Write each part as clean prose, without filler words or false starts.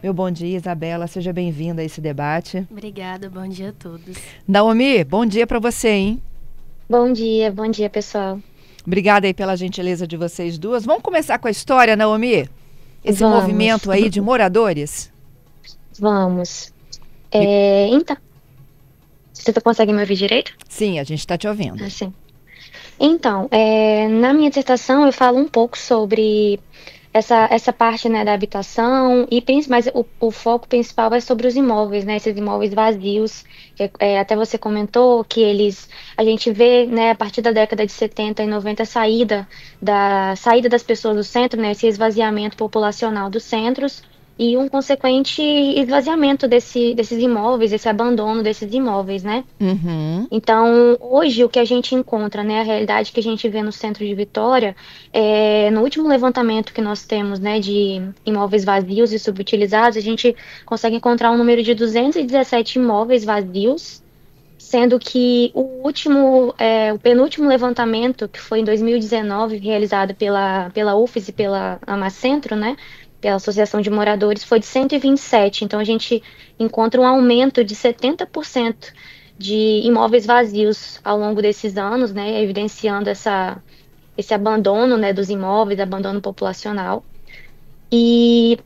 Meu bom dia, Isabela. Seja bem-vinda a esse debate. Obrigada, bom dia a todos. Naomi, bom dia para você, hein? Bom dia, pessoal. Obrigada aí pela gentileza de vocês duas. Vamos começar com a história, Naomi? Esse Vamos, movimento aí de moradores? vamos. Me- Então, você consegue me ouvir direito? Sim, a gente está te ouvindo. Assim. Então, na minha dissertação eu falo um pouco sobre essa parte, né, da habitação, mas o foco principal é sobre os imóveis, né, esses imóveis vazios. Até você comentou que a gente vê, né, a partir da década de 70 e 90, a saída das pessoas do centro, né, esse esvaziamento populacional dos centros, e um consequente esvaziamento desses imóveis, esse abandono desses imóveis, né? Uhum. Então, hoje, o que a gente encontra, né, a realidade que a gente vê no centro de Vitória, no último levantamento que nós temos, né, de imóveis vazios e subutilizados, a gente consegue encontrar um número de 217 imóveis vazios, sendo que o penúltimo levantamento, que foi em 2019, realizado pela UFES e pela Amacentro, né, pela Associação de Moradores, foi de 127. Então, a gente encontra um aumento de 70% de imóveis vazios ao longo desses anos, né, evidenciando esse abandono, né, dos imóveis, abandono populacional. E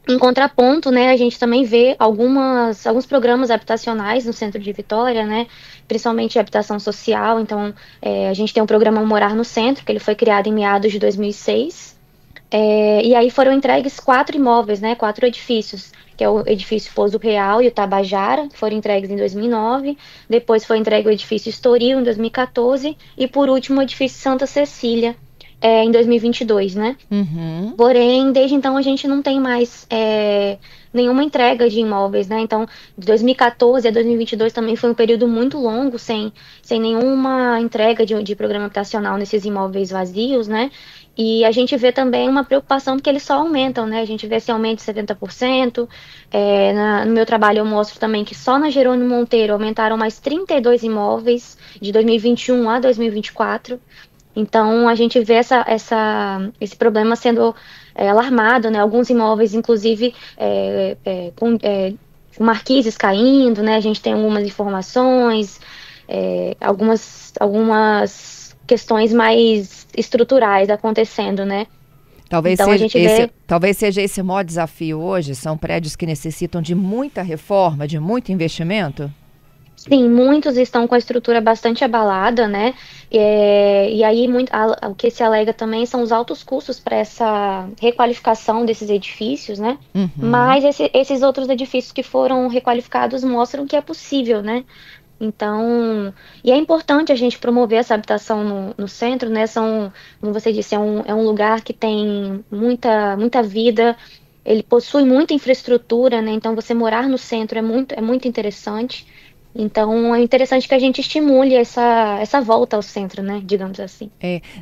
em contraponto, né, a gente também vê alguns programas habitacionais no centro de Vitória, né, principalmente habitação social. Então, a gente tem um programa Morar no Centro, que ele foi criado em meados de 2006. E aí foram entregues 4 imóveis, né, 4 edifícios, que é o edifício Pouso Real e o Tabajara, que foram entregues em 2009. Depois foi entregue o edifício Estoril, em 2014. E, por último, o edifício Santa Cecília, em 2022, né? Uhum. Porém, desde então a gente não tem mais nenhuma entrega de imóveis, né? Então, de 2014 a 2022 também foi um período muito longo, sem nenhuma entrega de programa habitacional nesses imóveis vazios, né? E a gente vê também uma preocupação porque eles só aumentam, né? A gente vê esse aumento de 70%. No meu trabalho eu mostro também que só na Jerônimo Monteiro aumentaram mais 32 imóveis de 2021 a 2024. Então, a gente vê esse problema sendo alarmado, né? Alguns imóveis, inclusive, com marquises caindo, né? A gente tem algumas informações, algumas questões mais estruturais acontecendo, né? Talvez Então, a seja gente vê. esse o maior desafio hoje. São prédios que necessitam de muita reforma, de muito investimento. Sim, muitos estão com a estrutura bastante abalada, né? E aí o que se alega também são os altos custos para essa requalificação desses edifícios, né? Uhum. Mas esses outros edifícios que foram requalificados mostram que é possível, né? Então, e é importante a gente promover essa habitação no centro, né? Como você disse, é um lugar que tem muita vida, ele possui muita infraestrutura, né? Então, você morar no centro é muito interessante. Então, é interessante que a gente estimule essa volta ao centro, né? Digamos assim.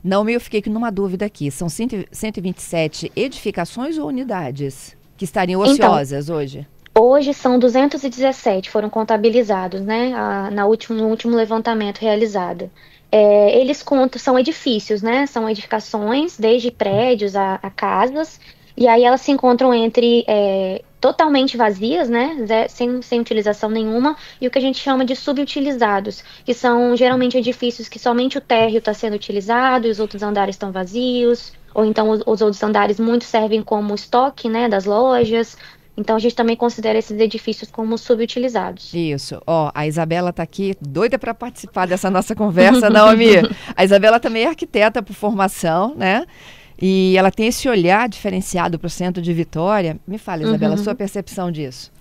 Não, eu fiquei numa dúvida aqui. São 127 edificações ou unidades que estariam Então, ociosas hoje? hoje são 217, foram contabilizados, né? No último levantamento realizado. Eles contam, são edifícios, né? São edificações, desde prédios a casas, e aí elas se encontram entre totalmente vazias, né? Sem utilização nenhuma, e o que a gente chama de subutilizados, que são geralmente edifícios que somente o térreo está sendo utilizado e os outros andares estão vazios, ou então os outros andares muito servem como estoque, né? Das lojas. Então, a gente também considera esses edifícios como subutilizados. Isso. Ó, a Isabela está aqui, doida para participar dessa nossa conversa, Naomi. A Isabela também é arquiteta por formação, né? E ela tem esse olhar diferenciado para o centro de Vitória. Me fala, Isabela, a sua Uhum. percepção disso.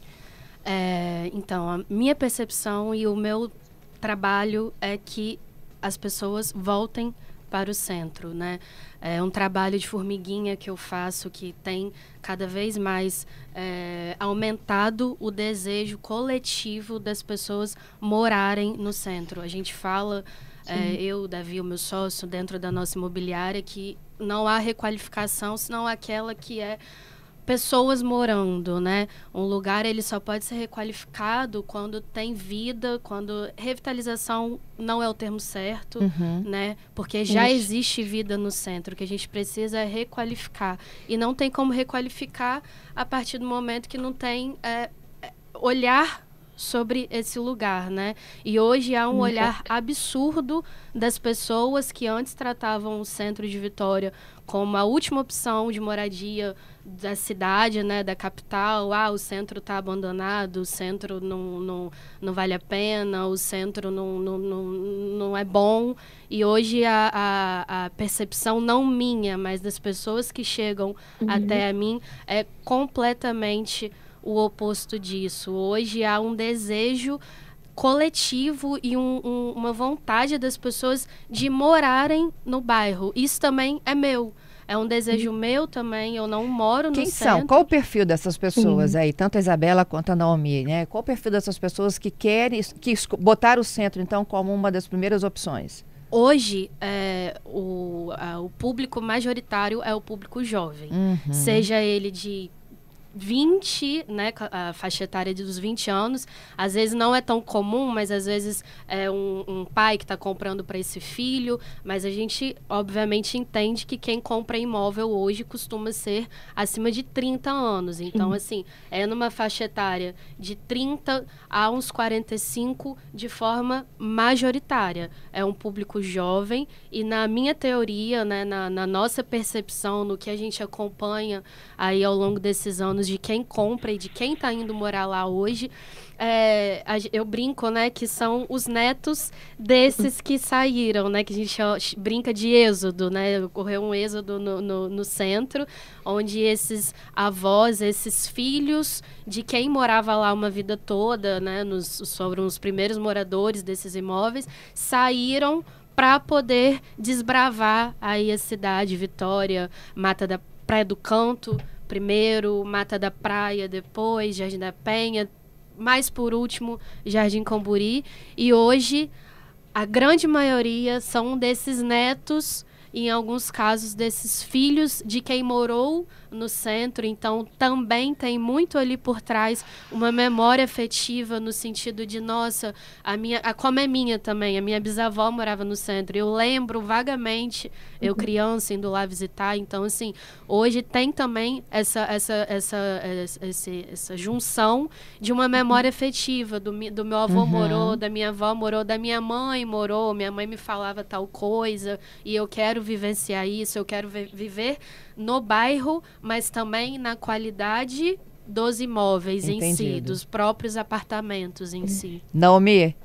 Então, a minha percepção e o meu trabalho é que as pessoas voltem para o centro, né? É um trabalho de formiguinha que eu faço que tem cada vez mais aumentado o desejo coletivo das pessoas morarem no centro. A gente fala, eu, Davi, o meu sócio, dentro da nossa imobiliária, que não há requalificação, senão aquela que é pessoas morando, né? Um lugar ele só pode ser requalificado quando tem vida, quando revitalização não é o termo certo, né? Porque já existe vida no centro, o que a gente precisa é requalificar. E não tem como requalificar a partir do momento que não tem olhar sobre esse lugar, né? E hoje há um olhar absurdo das pessoas que antes tratavam o centro de Vitória como a última opção de moradia da cidade, né, da capital. O centro está abandonado, o centro não vale a pena, o centro não é bom. E hoje a percepção, não minha, mas das pessoas que chegam até a mim, é completamente o oposto disso. Hoje há um desejo coletivo e uma vontade das pessoas de morarem no bairro. Isso também é meu. É um desejo meu também, eu não moro no centro. Quem são? Qual o perfil dessas pessoas aí? Tanto a Isabela quanto a Naomi, né? Qual o perfil dessas pessoas que querem, botar o centro, então, como uma das primeiras opções? Hoje, o público majoritário é o público jovem. Seja ele de 20, né, a faixa etária dos 20 anos, às vezes não é tão comum, mas às vezes é um pai que está comprando para esse filho, mas a gente obviamente entende que quem compra imóvel hoje costuma ser acima de 30 anos, então assim, é numa faixa etária de 30 a uns 45 de forma majoritária, é um público jovem e na minha teoria, né, na nossa percepção, no que a gente acompanha aí ao longo desses anos de quem compra e de quem está indo morar lá hoje, eu brinco, né, que são os netos desses que saíram, né, que a gente brinca de êxodo, né, ocorreu um êxodo no centro, onde esses avós, esses filhos de quem morava lá uma vida toda, né, foram os primeiros moradores desses imóveis, saíram para poder desbravar aí a cidade, Vitória, Mata da Praia do Canto, primeiro, Mata da Praia, depois Jardim da Penha, mais por último, Jardim Camburi. E hoje, a grande maioria são desses netos, e em alguns casos, desses filhos de quem morou no centro. Então, também tem muito ali por trás uma memória afetiva no sentido de, nossa, como é minha também, a minha bisavó morava no centro. Eu lembro vagamente, eu criança, indo lá visitar. Então, assim, hoje tem também essa junção de uma memória afetiva. Do meu avô morou, da minha avó morou, da minha mãe morou, minha mãe me falava tal coisa, e eu quero vivenciar isso, eu quero viver no bairro, mas também na qualidade dos imóveis em si, dos próprios apartamentos em si. Naomi,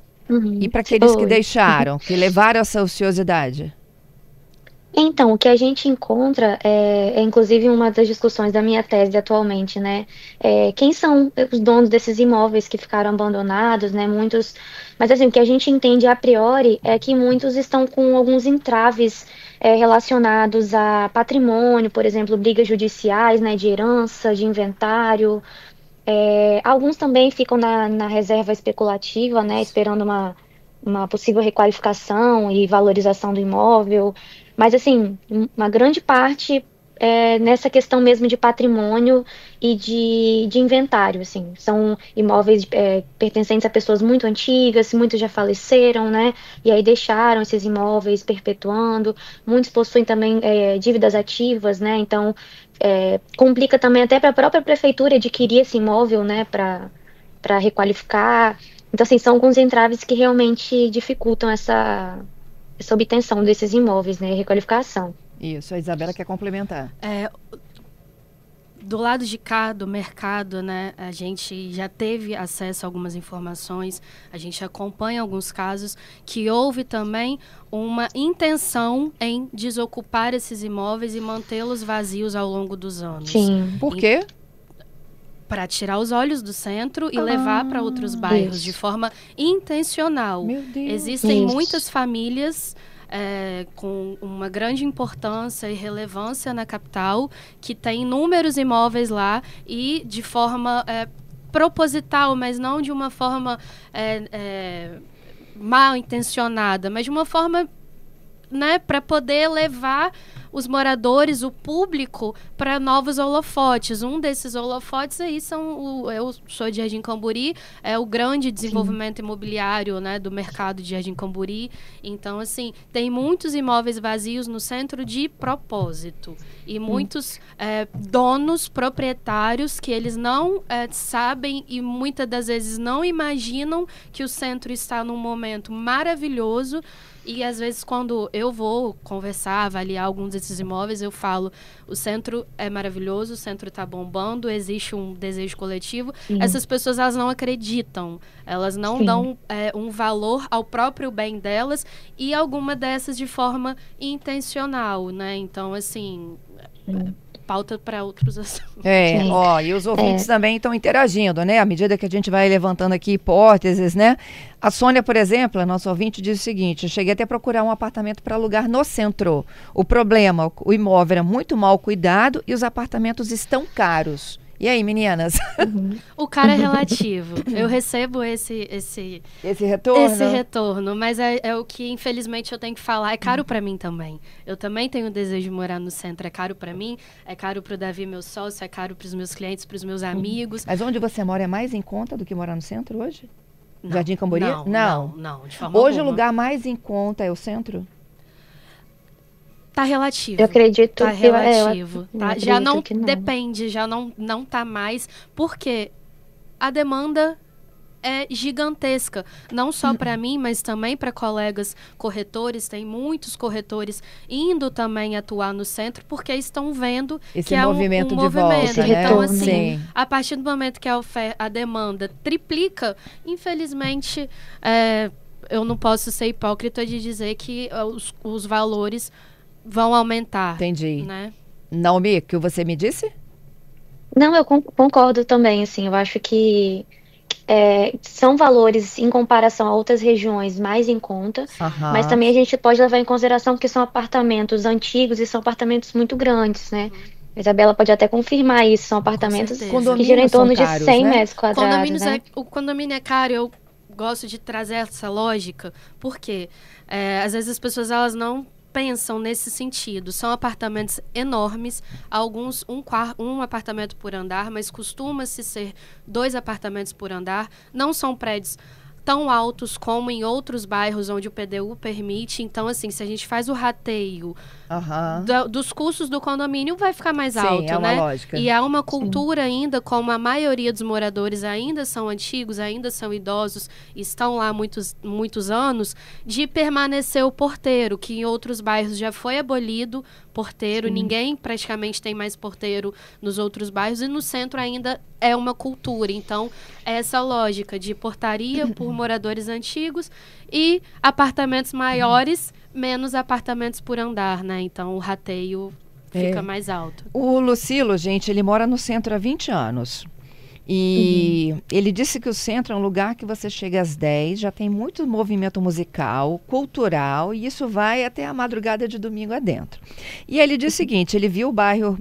e para aqueles que deixaram, que levaram essa ociosidade? Então, o que a gente encontra inclusive uma das discussões da minha tese atualmente, né? Quem são os donos desses imóveis que ficaram abandonados, né? Muitos, mas assim, o que a gente entende a priori é que muitos estão com alguns entraves relacionados a patrimônio, por exemplo, brigas judiciais, né? De herança, de inventário. Alguns também ficam na reserva especulativa, né? Esperando uma possível requalificação e valorização do imóvel. Mas, assim, uma grande parte nessa questão mesmo de patrimônio e de inventário, assim. São imóveis pertencentes a pessoas muito antigas, muitos já faleceram, né? E aí deixaram esses imóveis perpetuando. Muitos possuem também dívidas ativas, né? Então, complica também até para a própria prefeitura adquirir esse imóvel, né? Para requalificar. Então, assim, são alguns entraves que realmente dificultam essa obtenção desses imóveis, né, requalificação. Isso, a Isabela quer complementar. Do lado de cá, do mercado, né, a gente já teve acesso a algumas informações, a gente acompanha alguns casos que houve também uma intenção em desocupar esses imóveis e mantê-los vazios ao longo dos anos. Sim. Por quê? Para tirar os olhos do centro e levar para outros bairros de forma intencional. Meu Deus. Existem muitas famílias com uma grande importância e relevância na capital que têm inúmeros imóveis lá e de forma proposital, mas não de uma forma mal intencionada, mas de uma forma, né, para poder levar os moradores, o público, para novos holofotes. Um desses holofotes aí eu sou de Jardim Camburi, é o grande desenvolvimento imobiliário, né, do mercado de Jardim Camburi. Então, assim, tem muitos imóveis vazios no centro de propósito. E muitos donos, proprietários, que eles não sabem e muitas das vezes não imaginam que o centro está num momento maravilhoso. E às vezes quando eu vou conversar, avaliar alguns desses imóveis, eu falo, o centro é maravilhoso, o centro está bombando, existe um desejo coletivo. Sim. Essas pessoas, elas não acreditam, elas não dão um valor ao próprio bem delas, e alguma dessas de forma intencional, né? Então, assim, pauta para outros assuntos. E os ouvintes também estão interagindo, né? À medida que a gente vai levantando aqui hipóteses, né? A Sônia, por exemplo, a nossa ouvinte, diz o seguinte: eu cheguei até a procurar um apartamento para alugar no centro. O problema, o imóvel era muito mal cuidado e os apartamentos estão caros. E aí, meninas? O cara é relativo. Eu recebo esse retorno? Esse retorno, mas é o que, infelizmente, eu tenho que falar. É caro para mim também. Eu também tenho o desejo de morar no centro. É caro para mim, é caro para o Davi, meu sócio, é caro para os meus clientes, para os meus amigos. Mas onde você mora é mais em conta do que morar no centro hoje? Não, Jardim Camburi? Não, de forma Hoje alguma. O lugar mais em conta é o centro? Tá relativo. Eu acredito tá que relativo. Eu tá? Já não, que não depende, já não tá mais, porque a demanda é gigantesca, não só para mim, mas também para colegas corretores. Tem muitos corretores indo também atuar no centro, porque estão vendo esse que movimento é um de movimento. volta, né? Então, assim, Sim. a partir do momento que a demanda triplica, infelizmente, eu não posso ser hipócrita de dizer que os valores vão aumentar. Entendi. Né? Naomi, o que você me disse? Não, eu concordo também, assim, eu acho que são valores em comparação a outras regiões mais em conta, mas também a gente pode levar em consideração que são apartamentos antigos e são apartamentos muito grandes, né? A Isabela pode até confirmar isso, são apartamentos que giram em torno de 100 metros quadrados, né? O condomínio é caro, eu gosto de trazer essa lógica, porque às vezes as pessoas elas não pensam nesse sentido. São apartamentos enormes, alguns um apartamento por andar, mas costuma-se ser 2 apartamentos por andar. Não são prédios tão altos como em outros bairros onde o PDU permite. Então, assim, se a gente faz o rateio dos custos do condomínio, vai ficar mais alto, é uma né? lógica. E há uma cultura ainda, como a maioria dos moradores ainda são antigos, ainda são idosos, estão lá muitos anos, de permanecer o porteiro, que em outros bairros já foi abolido porteiro. Sim. Ninguém praticamente tem mais porteiro nos outros bairros, e no centro ainda é uma cultura. Então, essa lógica de portaria por moradores antigos e apartamentos maiores, menos apartamentos por andar, né? Então, o rateio fica mais alto. O Lucilo, gente, ele mora no centro há 20 anos. E ele disse que o centro é um lugar que você chega às 10, já tem muito movimento musical, cultural, e isso vai até a madrugada de domingo adentro. E ele disse o seguinte, ele viu o bairro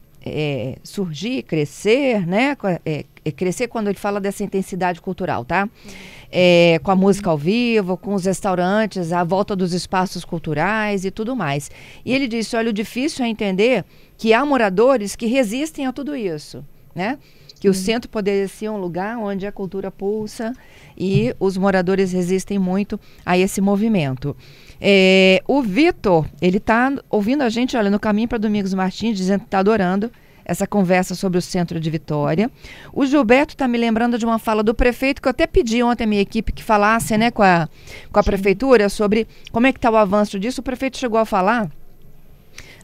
surgir, crescer, né? Crescer quando ele fala dessa intensidade cultural, tá? Com a música ao vivo, com os restaurantes, a volta dos espaços culturais e tudo mais. E ele disse, olha, o difícil é entender que há moradores que resistem a tudo isso, né? Que o centro poderia ser um lugar onde a cultura pulsa e os moradores resistem muito a esse movimento. O Vitor, ele está ouvindo a gente, olha, no caminho para Domingos Martins, dizendo que está adorando essa conversa sobre o centro de Vitória. O Gilberto está me lembrando de uma fala do prefeito, que eu até pedi ontem à minha equipe que falasse, né, com a prefeitura sobre como é que está o avanço disso. O prefeito chegou a falar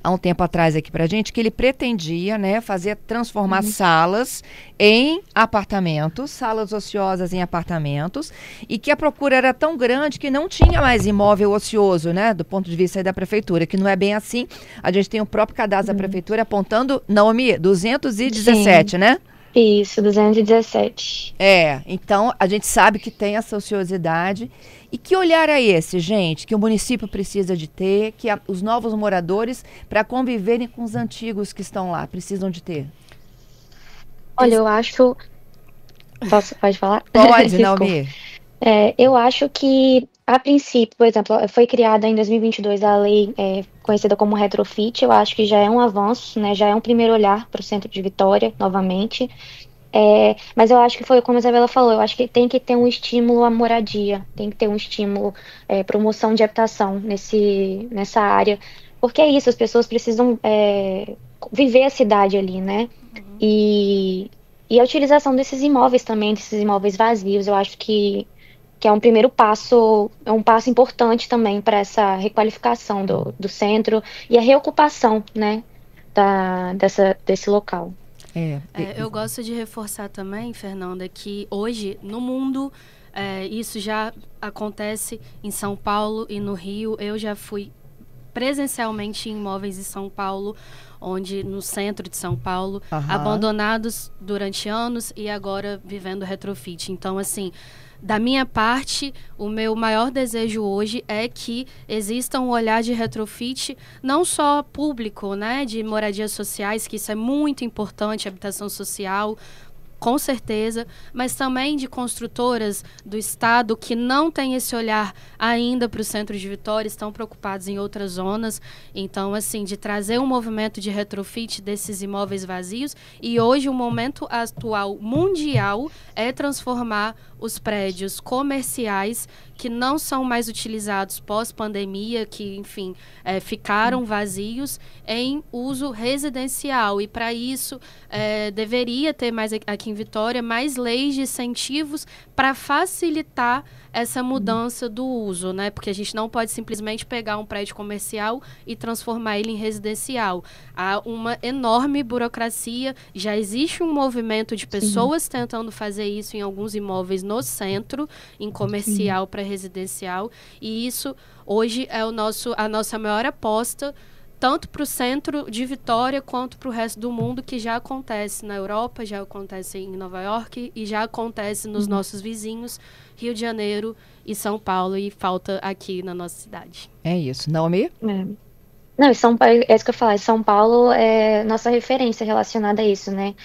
há um tempo atrás aqui pra gente, que ele pretendia, né, transformar salas em apartamentos, salas ociosas em apartamentos, e que a procura era tão grande que não tinha mais imóvel ocioso, né, do ponto de vista aí da prefeitura, que não é bem assim. A gente tem o próprio cadastro da prefeitura apontando, Naomi, 217, né? Isso, 217. Então a gente sabe que tem essa ociosidade. E que olhar é esse, gente, que o município precisa de ter, que os novos moradores, para conviverem com os antigos que estão lá, precisam de ter? Olha, eu acho... Pode falar? Pode, Naomi. Eu acho que, a princípio, por exemplo, foi criada em 2022 a lei conhecida como retrofit. Eu acho que já é um avanço, né? Já é um primeiro olhar para o centro de Vitória, novamente. Mas eu acho que foi como a Isabela falou, eu acho que tem que ter um estímulo à moradia, tem que ter um estímulo, promoção de habitação nessa área, porque é isso, as pessoas precisam viver a cidade ali, né? E, e a utilização desses imóveis também, desses imóveis vazios, eu acho que é um primeiro passo, é um passo importante também para essa requalificação do centro e a reocupação, né, desse local. Eu gosto de reforçar também, Fernanda, que hoje no mundo isso já acontece em São Paulo e no Rio. Eu já fui presencialmente em imóveis em São Paulo, onde no centro de São Paulo, abandonados durante anos e agora vivendo retrofit. Então, assim, da minha parte, o meu maior desejo hoje é que exista um olhar de retrofit, não só público, né, de moradias sociais, que isso é muito importante, habitação social, com certeza, mas também de construtoras do estado que não têm esse olhar ainda para o centro de Vitória, estão preocupados em outras zonas. Então, assim, de trazer um movimento de retrofit desses imóveis vazios. E hoje o momento atual mundial é transformar os prédios comerciais que não são mais utilizados pós-pandemia, que, enfim, ficaram vazios, em uso residencial. E, para isso, deveria ter mais aqui em Vitória mais leis de incentivos para facilitar essa mudança do uso, né? Porque a gente não pode simplesmente pegar um prédio comercial e transformar ele em residencial. Há uma enorme burocracia, já existe um movimento de pessoas tentando fazer isso em alguns imóveis no centro, em comercial para residencial, e isso hoje é a nossa maior aposta, tanto para o centro de Vitória quanto para o resto do mundo, que já acontece na Europa, já acontece em Nova York e já acontece nos nossos vizinhos, Rio de Janeiro e São Paulo, e falta aqui na nossa cidade. É isso. Naomi? Não, São Paulo, é isso que eu ia falar, São Paulo é nossa referência relacionada a isso, né?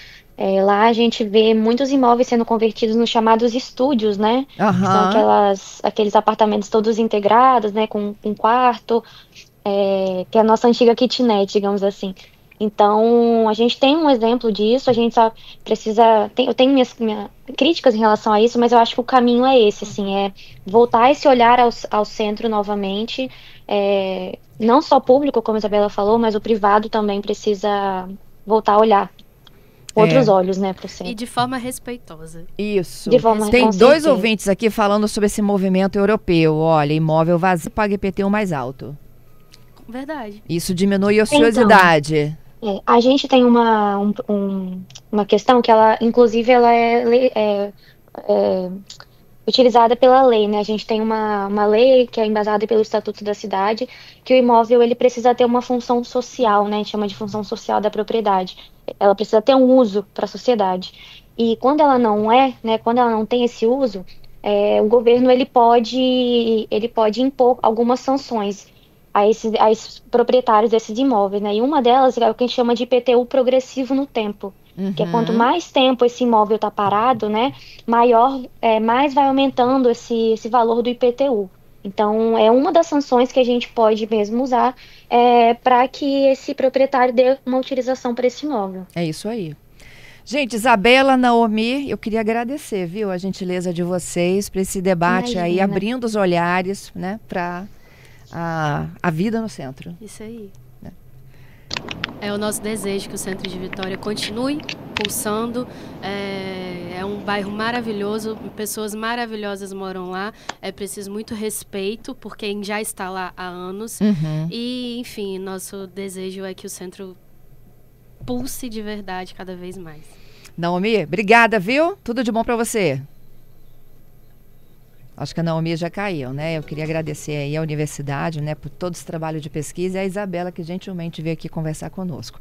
Lá a gente vê muitos imóveis sendo convertidos nos chamados estúdios, né? Que são aqueles apartamentos todos integrados, né? Com um quarto, que é a nossa antiga kitnet, digamos assim. Então, a gente tem um exemplo disso, a gente só precisa... eu tenho minhas críticas em relação a isso, mas eu acho que o caminho é esse, assim, é voltar esse olhar ao centro novamente, não só público, como a Isabela falou, mas o privado também precisa voltar a olhar com outros olhos, né, para o centro. E de forma respeitosa. Isso. Tem dois ouvintes aqui falando sobre esse movimento europeu. Olha, imóvel vazio paga IPTU mais alto. Verdade. Isso diminui a ociosidade. A gente tem uma questão que ela, inclusive, ela é utilizada pela lei, né? A gente tem uma lei que é embasada pelo Estatuto da Cidade, que o imóvel ele precisa ter uma função social, né? A gente chama de função social da propriedade. Ela precisa ter um uso para a sociedade. E quando ela não né? Quando ela não tem esse uso, o governo ele pode impor algumas sanções a esses proprietários desses imóveis, né? E uma delas é o que a gente chama de IPTU progressivo no tempo, que é quanto mais tempo esse imóvel está parado, né, mais vai aumentando esse valor do IPTU. Então, é uma das sanções que a gente pode mesmo usar para que esse proprietário dê uma utilização para esse imóvel. É isso aí. Gente, Isabela, Naomi, eu queria agradecer, viu, a gentileza de vocês para esse debate aí, abrindo os olhares, né, para a vida no centro. Isso aí. É o nosso desejo que o centro de Vitória continue pulsando. É um bairro maravilhoso, pessoas maravilhosas moram lá. É preciso muito respeito por quem já está lá há anos. E, enfim, nosso desejo é que o centro pulse de verdade cada vez mais. Naomi, obrigada, viu? Tudo de bom para você. Acho que a Naomi já caiu, né? Eu queria agradecer aí à universidade, né, por todo esse trabalho de pesquisa, e a Isabela, que gentilmente veio aqui conversar conosco.